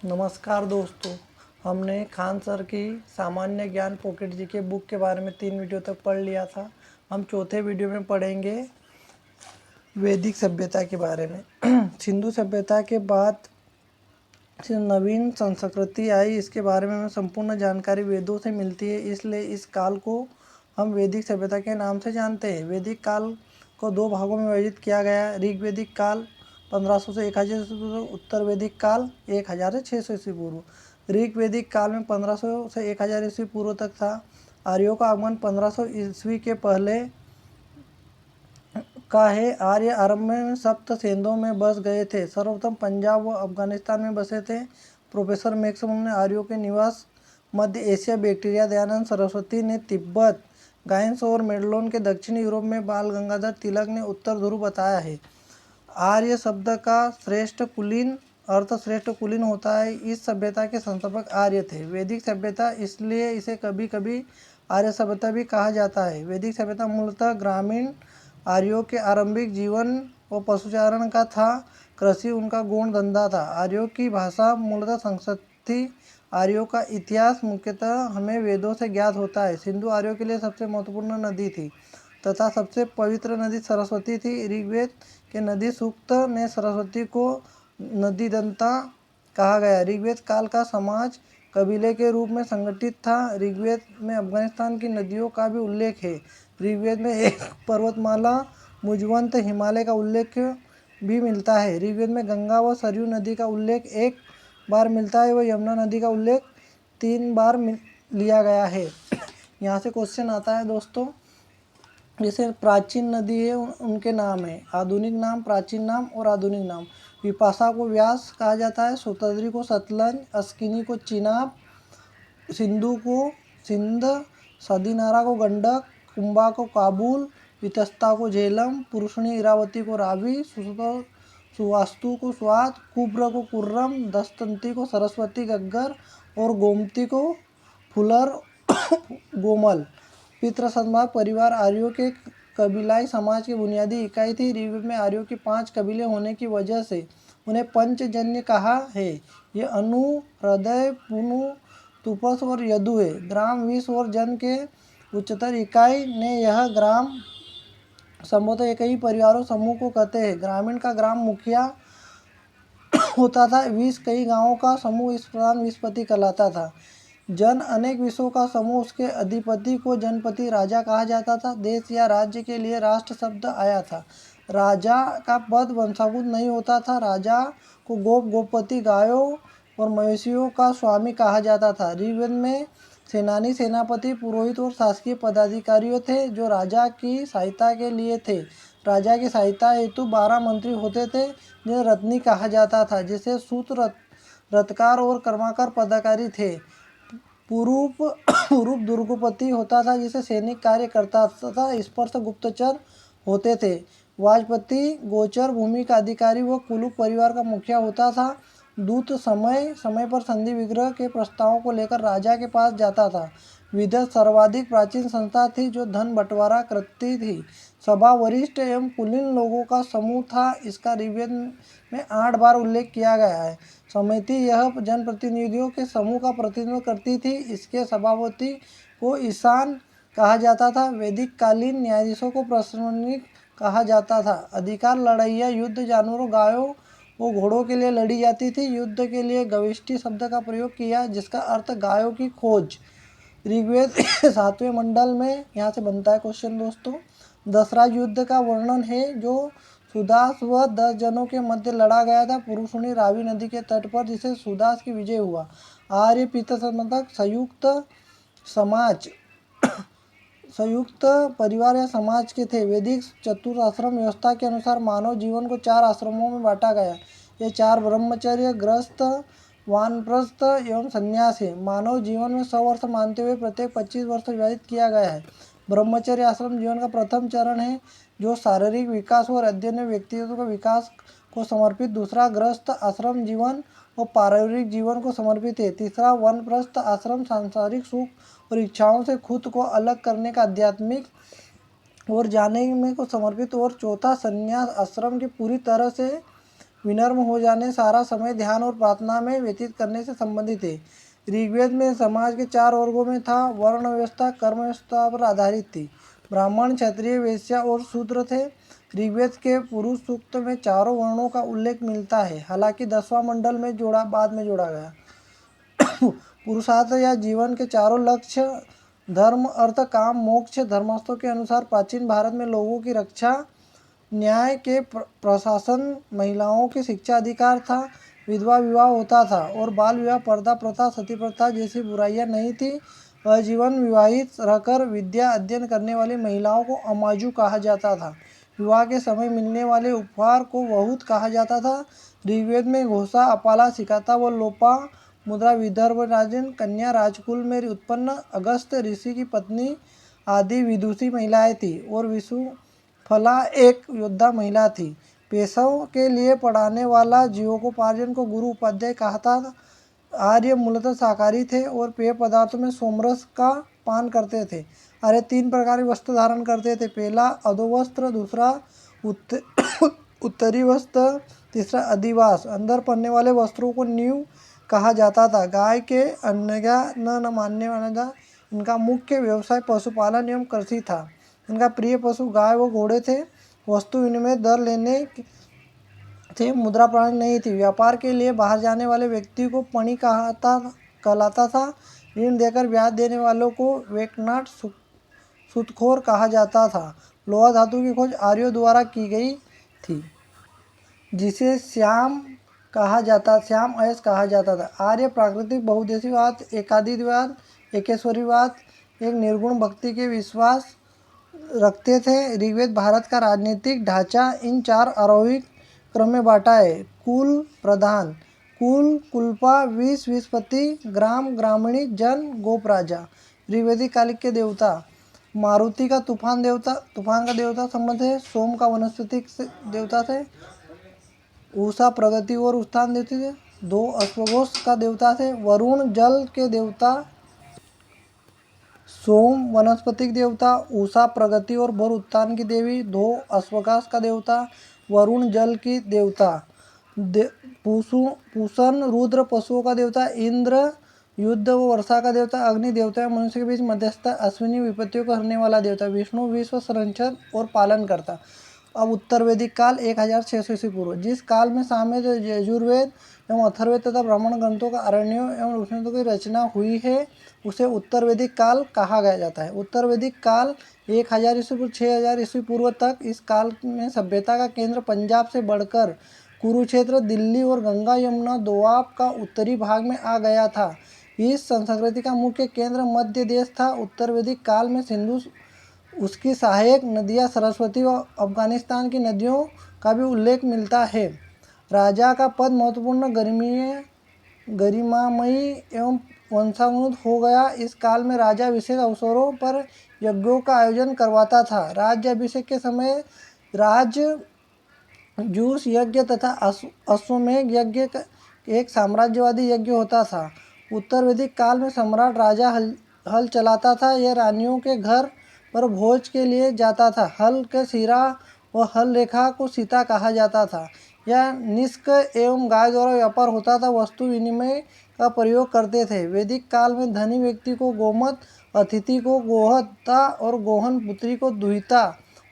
नमस्कार दोस्तों, हमने खान सर की सामान्य ज्ञान पॉकेट जीके बुक के बारे में 3 वीडियो तक पढ़ लिया था। हम चौथे वीडियो में पढ़ेंगे वैदिक सभ्यता के बारे में। सिंधु सभ्यता के बाद नवीन संस्कृति आई, इसके बारे में हमें संपूर्ण जानकारी वेदों से मिलती है, इसलिए इस काल को हम वैदिक सभ्यता के नाम से जानते हैं। वैदिक काल को 2 भागों में विभाजित किया गया है। ऋग्वैदिक काल 1500 से 1000 ईस्वी पूर्व, उत्तर वैदिक काल 1000 से 600 ईस्वी पूर्व। ऋग्वैदिक काल में 1500 से 1000 ईस्वी पूर्व तक था। आर्यों का आगमन 1500 ईस्वी के पहले का है। आर्य आरंभ में सप्त सेंधों में बस गए थे। सर्वप्रथम पंजाब व अफगानिस्तान में बसे थे। प्रोफेसर मैक्समम ने आर्यों के निवास मध्य एशिया, बैक्टीरिया दयानंद सरस्वती ने तिब्बत, गाइन्स और मेडलोन के दक्षिणी यूरोप में, बाल गंगाधर तिलक ने उत्तर ध्रुव बताया है। आर्य शब्द का श्रेष्ठ कुलीन अर्थ श्रेष्ठ कुलीन होता है। इस सभ्यता के संस्थापक आर्य थे। वैदिक सभ्यता, इसलिए इसे कभी कभी आर्य सभ्यता भी कहा जाता है। वैदिक सभ्यता मूलतः ग्रामीण आर्यों के आरंभिक जीवन व पशुचारण का था। कृषि उनका गौण धंधा था। आर्यों की भाषा मूलतः संस्कृत थी। आर्यों का इतिहास मुख्यतः हमें वेदों से ज्ञात होता है। सिंधु आर्यों के लिए सबसे महत्वपूर्ण नदी थी तथा सबसे पवित्र नदी सरस्वती थी। ऋग्वेद के नदी सूक्त ने सरस्वती को नदीदंता कहा गया। ऋग्वेद काल का समाज कबीले के रूप में संगठित था। ऋग्वेद में अफगानिस्तान की नदियों का भी उल्लेख है। ऋग्वेद में एक पर्वतमाला मुजवंत हिमालय का उल्लेख भी मिलता है। ऋग्वेद में गंगा व सरयू नदी का उल्लेख एक बार मिलता है व यमुना नदी का उल्लेख 3 बार लिया गया है। यहाँ से क्वेश्चन आता है दोस्तों, जैसे प्राचीन नदी है उनके नाम है, आधुनिक नाम, प्राचीन नाम और आधुनिक नाम। विपाशा को व्यास कहा जाता है, सोतद्री को सतलज, अस्किनी को चिनाब, सिंधु को सिंध, सदीनारा को गंडक, कुंभा को काबुल, वितस्ता को झेलम, पुरुषणी इरावती को रावी, सुवास्तु को स्वात, कुब्र को कुर्रम, दस्तंती को सरस्वती गग्गर और गोमती को फुलर गोमल। पितृसंभाग परिवार आर्यों के कबीलाई समाज की बुनियादी इकाई थी। ऋग्वेद में आर्यों की 5 कबीले होने की वजह से उन्हें पंचजन्य कहा है। ये अनु, हृदय, पुनु, तुपस और यदु है। ग्राम, विश्व और जन के उच्चतर इकाई ने यह ग्राम संभवतः एक ही परिवारों समूह को कहते हैं। ग्रामीण का ग्राम मुखिया होता था। विष कई गांवों का समूह इस प्रकार विषपति कहलाता था। जन अनेक विषयों का समूह, उसके अधिपति को जनपति राजा कहा जाता था। देश या राज्य के लिए राष्ट्र शब्द आया था। राजा का पद वंशावृत नहीं होता था। राजा को गोपति, गायों और मवेशियों का स्वामी कहा जाता था। ऋग्वेद में सेनानी, सेनापति, पुरोहित और शासकीय पदाधिकारियों थे जो राजा की सहायता के लिए थे। राजा की सहायता हेतु 12 मंत्री होते थे जिन्हें रत्नी कहा जाता था, जिसे सूत, रथकार और कर्मकार पदाधिकारी थे। पुरूप दुर्गपति होता था जिसे सैनिक कार्य करता था। स्पर्श गुप्तचर होते थे। वाजपति गोचर भूमि का अधिकारी व कुलूप परिवार का मुखिया होता था। दूत समय समय पर संधि विग्रह के प्रस्तावों को लेकर राजा के पास जाता था। विधत सर्वाधिक प्राचीन संस्था थी जो धन बंटवारा करती थी। सभा वरिष्ठ एवं कुलीन लोगों का समूह था। इसका ऋग्वेद में 8 बार उल्लेख किया गया है। समिति यह जनप्रतिनिधियों के समूह का प्रतिनिधित्व करती थी। इसके सभापति को ईशान कहा जाता था। वैदिक कालीन न्यायाधीशों को प्रशासनिक कहा जाता था। अधिकार लड़ाइयाँ युद्ध जानवरों, गायों व घोड़ों के लिए लड़ी जाती थी। युद्ध के लिए गविष्टि शब्द का प्रयोग किया जिसका अर्थ गायों की खोज। ऋग्वेद 7वें मंडल में यहाँ से बनता है क्वेश्चन दोस्तों। दशराज युद्ध का वर्णन है जो सुदास व 10 जनों के मध्य लड़ा गया था पुरुषुणी रावी नदी के तट पर, जिसे सुदास की विजय हुआ। आर्य पितृसंबंधक संयुक्त समाज, संयुक्त परिवार या समाज के थे। वैदिक चतुराश्रम व्यवस्था के अनुसार मानव जीवन को 4 आश्रमों में बांटा गया। ये 4 ब्रह्मचर्य, गृहस्थ, वानप्रस्थ एवं संन्यास है। मानव जीवन में 100 वर्ष मानते हुए प्रत्येक 25 वर्ष विभाजित किया गया है। ब्रह्मचर्य आश्रम जीवन का प्रथम चरण है जो शारीरिक विकास और अध्ययन में व्यक्तित्व के विकास को समर्पित। दूसरा गृहस्थ आश्रम जीवन और पारिवारिक जीवन को समर्पित है। तीसरा वानप्रस्थ आश्रम सांसारिक सुख और इच्छाओं से खुद को अलग करने का आध्यात्मिक और जाने में को समर्पित। और चौथा संन्यास आश्रम की पूरी तरह से विनम्र हो जाने, सारा समय ध्यान और प्रार्थना में व्यतीत करने से संबंधित है। ऋग्वेद में समाज के 4 वर्गों में था। वर्ण व्यवस्था कर्म व्यवस्था पर आधारित थी। ब्राह्मण, क्षत्रिय, वैश्य और शूद्र थे। ऋग्वेद के पुरुष सूक्त में चारों वर्णों का उल्लेख मिलता है, हालांकि 10वां मंडल में बाद में जोड़ा गया। पुरुषार्थ या जीवन के चारों लक्ष्य धर्म, अर्थ, काम, मोक्ष धर्मस्थों के अनुसार प्रचीन भारत में लोगों की रक्षा, न्याय के प्रशासन, महिलाओं की शिक्षा अधिकार था, विधवा विवाह होता था और बाल विवाह, पर्दा प्रथा, सती प्रथा जैसी बुराइयां नहीं थी। आजीवन विवाहित रहकर विद्या अध्ययन करने वाली महिलाओं को अमाजू कहा जाता था। विवाह के समय मिलने वाले उपहार को बहुत कहा जाता था। ऋग्वेद में घोषा, अपाला, सिकाता व लोपा मुद्रा विदर्भ राजन कन्या राजकुल में उत्पन्न अगस्त ऋषि की पत्नी आदि विदुषी महिलाएं थी और विशुफला एक योद्धा महिला थी। पेशों के लिए पढ़ाने वाला जीवकोपार्जन को गुरु उपाध्याय कहता था। आर्य मूलतः शाकाहारी थे और पेय पदार्थों में सोमरस का पान करते थे। आर्य 3 प्रकार के वस्त्र धारण करते थे। पहला अधोवस्त्र, दूसरा उत्तरी वस्त्र, तीसरा अधिवास। अंदर पहनने वाले वस्त्रों को नींव कहा जाता था। गाय के आज्ञा न मानने वाला था। इनका मुख्य व्यवसाय पशुपालन एवं कृषि था। इनका प्रिय पशु गाय व घोड़े थे। वस्तु विनिमय दर लेने थे, मुद्रा प्रणाली नहीं थी। व्यापार के लिए बाहर जाने वाले व्यक्ति को पणी कहलाता था। ऋण देकर ब्याज देने वालों को वेकनाट सूदखोर कहा जाता था। लोहा धातु की खोज आर्यों द्वारा की गई थी, जिसे श्याम अयस्क कहा जाता था। आर्य प्राकृतिक बहुदेशीवाद, एकादिवाद, एकेश्वरीवाद, एक निर्गुण भक्ति के विश्वास रखते थे। ऋग्वेद भारत का राजनीतिक ढांचा इन 4 आरोहिक क्रम में बांटा है। कुल प्रधान, कुल, कुलपा, विस्पति, ग्राम, ग्रामणी, जन, गोप, राजा। ऋग्वेदिक काल के देवता मारुति का तूफान का देवता संबंध है। सोम का वनस्पतिक देवता थे। उषा प्रगति और उत्थान देते थे। 2 अश्वघोष का देवता थे। वरुण जल के देवता, सोम वनस्पतिक देवता, उषा प्रगति और भोर उत्थान की देवी। 2 अश्वघास का देवता, वरुण जल की देवता। पूषण रुद्र पशुओं का देवता, इंद्र युद्ध व वर्षा का देवता, अग्नि देवता मनुष्य के बीच मध्यस्थ, अश्विनी विपत्तियों को हरने वाला देवता, विष्णु विश्व संरक्षण और पालन करता। अब उत्तर वैदिक काल 1600 ईस्वी पूर्व, जिस काल में सामवेद, यजुर्वेद एवं अथर्ववेद तथा ब्राह्मण ग्रंथों का अरण्यों एवं उपनिषदों की रचना हुई है, उसे उत्तर वैदिक काल कहा गया जाता है। उत्तर वैदिक काल 1000 ईस्वी पूर्व 6000 ईस्वी पूर्व तक। इस काल में सभ्यता का केंद्र पंजाब से बढ़कर कुरुक्षेत्र, दिल्ली और गंगा यमुना दोआब का उत्तरी भाग में आ गया था। इस संस्कृति का मुख्य केंद्र मध्य देश था। उत्तर वैदिक काल में सिंधु, उसकी सहायक नदियां सरस्वती व अफगानिस्तान की नदियों का भी उल्लेख मिलता है। राजा का पद महत्वपूर्ण, गरिमामयी एवं वंशानुगत हो गया। इस काल में राजा विशेष अवसरों पर यज्ञों का आयोजन करवाता था। राज्याभिषेक के समय राजजूस यज्ञ तथा अश्वमेध यज्ञ एक साम्राज्यवादी यज्ञ होता था। उत्तर वैदिक काल में सम्राट राजा हल चलाता था। यह रानियों के घर पर भोज के लिए जाता था। हल के सिरा व हल रेखा को सीता कहा जाता था। यह निष्क एवं गाय द्वारा व्यापार होता था। वस्तु विनिमय का प्रयोग करते थे। वैदिक काल में धनी व्यक्ति को गोमत, अतिथि को गोहता और गोहन पुत्री को दुहिता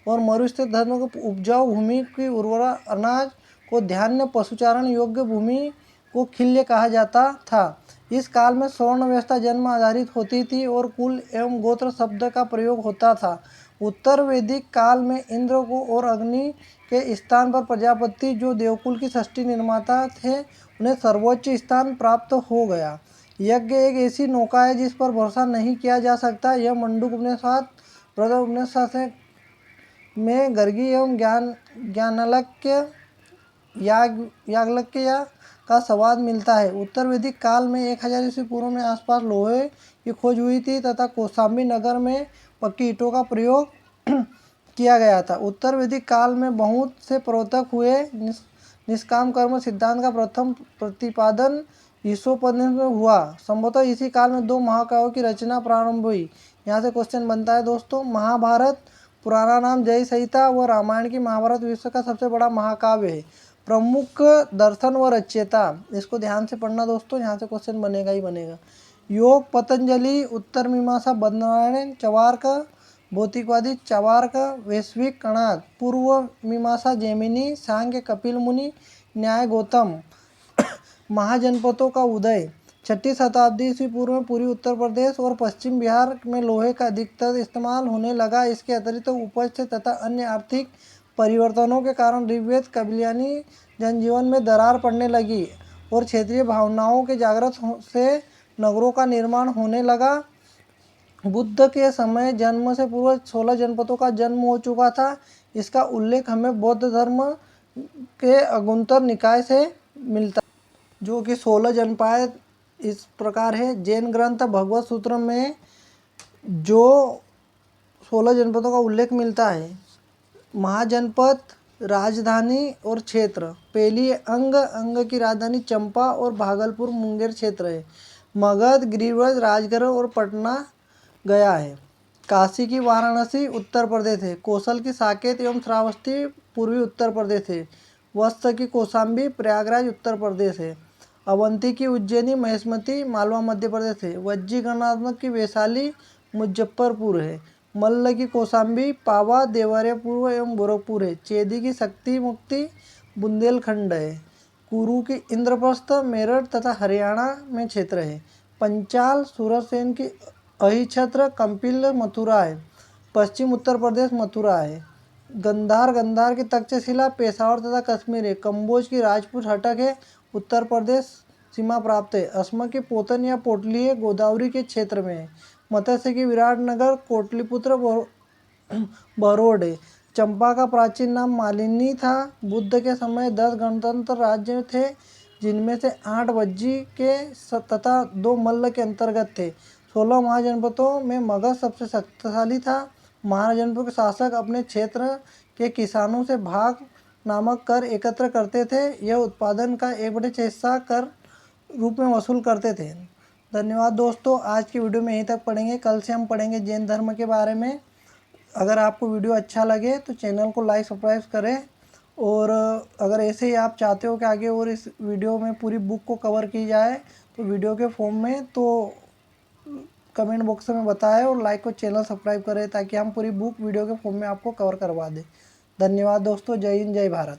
और मरुस्थल धर्म को उपजाऊ भूमि की उर्वरा अनाज को धान्य, पशुचारण योग्य भूमि को खिल्य कहा जाता था। इस काल में स्वर्ण व्यवस्था जन्म आधारित होती थी और कुल एवं गोत्र शब्द का प्रयोग होता था। उत्तर वैदिक काल में इंद्र को और अग्नि के स्थान पर प्रजापति, जो देवकुल की षष्ठी निर्माता थे, उन्हें सर्वोच्च स्थान प्राप्त हो गया। यज्ञ एक ऐसी नौका है जिस पर भरोसा नहीं किया जा सकता। यह मंडूक उपनिषद, बृहदोपनिषद में गर्गी एवं ज्ञानालक्य, याज्ञवल्क्य का संवाद मिलता है। उत्तर वैदिक काल में 1000 ईस्वी पूर्व में आसपास लोहे की खोज हुई थी तथा कौशाम्बी नगर में पक्की ईंटों का प्रयोग किया गया था। उत्तर वैदिक काल में बहुत से प्रवर्तक हुए। निष्काम कर्म सिद्धांत का प्रथम प्रतिपादन ईशोपनिषद में हुआ। संभवतः इसी काल में 2 महाकाव्यों की रचना प्रारंभ हुई। यहाँ से क्वेश्चन बनता है दोस्तों, महाभारत पुराना नाम जय संहिता व रामायण की महाभारत विश्व का सबसे बड़ा महाकाव्य है। प्रमुख दर्शन व रचयिता, इसको ध्यान से पढ़ना दोस्तों, यहाँ से क्वेश्चन बनेगा ही बनेगा। योग पतंजलि, उत्तर मीमांसा बदनारायण चवार्क, भौतिकवादी चवार्क, वैश्विक कणाद, पूर्व मीमांसा जैमिनी, सांख्य कपिल मुनि, न्याय गौतम। महाजनपदों का उदय, 6ठी शताब्दी ईस्वी पूर्व में पूर्वी उत्तर प्रदेश और पश्चिम बिहार में लोहे का अधिकतर इस्तेमाल होने लगा। इसके अतिरिक्त उपज से तथा अन्य आर्थिक परिवर्तनों के कारण ऋग्वेद कबीलियानी जनजीवन में दरार पड़ने लगी और क्षेत्रीय भावनाओं के जागृत से नगरों का निर्माण होने लगा। बुद्ध के समय जन्म से पूर्व 16 जनपदों का जन्म हो चुका था। इसका उल्लेख हमें बौद्ध धर्म के अगुंतर निकाय से मिलता, जो कि 16 जनपद इस प्रकार है। जैन ग्रंथ भगवत सूत्र में जो 16 जनपदों का उल्लेख मिलता है, महाजनपद, राजधानी और क्षेत्र। पहली अंग की राजधानी चंपा और भागलपुर मुंगेर क्षेत्र है। मगध, गिरिव्रज, राजगढ़ और पटना गया है। काशी की वाराणसी उत्तर प्रदेश है। कौशल की साकेत एवं श्रावस्ती पूर्वी उत्तर प्रदेश है। वत्स की कौशाम्बी प्रयागराज उत्तर प्रदेश है। अवंती की उज्जैनी महेशमती मालवा मध्य प्रदेश है। वज्जी गणनात्मक की वैशाली मुजफ्फरपुर है। मल्ल की कौशाम्बी पावा देवरिया पूर्व एवं गोरखपुर है। चेदी की शक्ति मुक्ति बुंदेलखंड है। कुरु की इंद्रप्रस्थ मेरठ तथा हरियाणा में क्षेत्र है। पंचाल सूरसेन की अहिछत्र कंपिल मथुरा है। पश्चिम उत्तर प्रदेश मथुरा है। गंधार की तक्षशिला पेशावर तथा कश्मीर है। कंबोज की राजपूत हटक है, उत्तर प्रदेश सीमा प्राप्त है। असम की पोतन या पोटली है, गोदावरी के क्षेत्र में है। मत्स्य की विराटनगर कोटलिपुत्र बरोड है। चंपा का प्राचीन नाम मालिनी था। बुद्ध के समय 10 गणतंत्र राज्य थे, जिनमें से 8 वज्जी के तथा 2 मल्ल के अंतर्गत थे। 16 महाजनपदों में मगध सबसे शक्तिशाली था। महाजनपद के शासक अपने क्षेत्र के किसानों से भाग नामक कर एकत्र करते थे। यह उत्पादन का 1/6 हिस्सा कर रूप में वसूल करते थे। धन्यवाद दोस्तों, आज की वीडियो में यहीं तक पढ़ेंगे। कल से हम पढ़ेंगे जैन धर्म के बारे में। अगर आपको वीडियो अच्छा लगे तो चैनल को लाइक सब्सक्राइब करें, और अगर ऐसे ही आप चाहते हो कि आगे और इस वीडियो में पूरी बुक को कवर की जाए तो वीडियो के फॉर्म में तो कमेंट बॉक्स में बताएं, और लाइक और चैनल सब्सक्राइब करें ताकि हम पूरी बुक वीडियो के फॉर्म में आपको कवर करवा दें। धन्यवाद दोस्तों, जय हिंद जय भारत।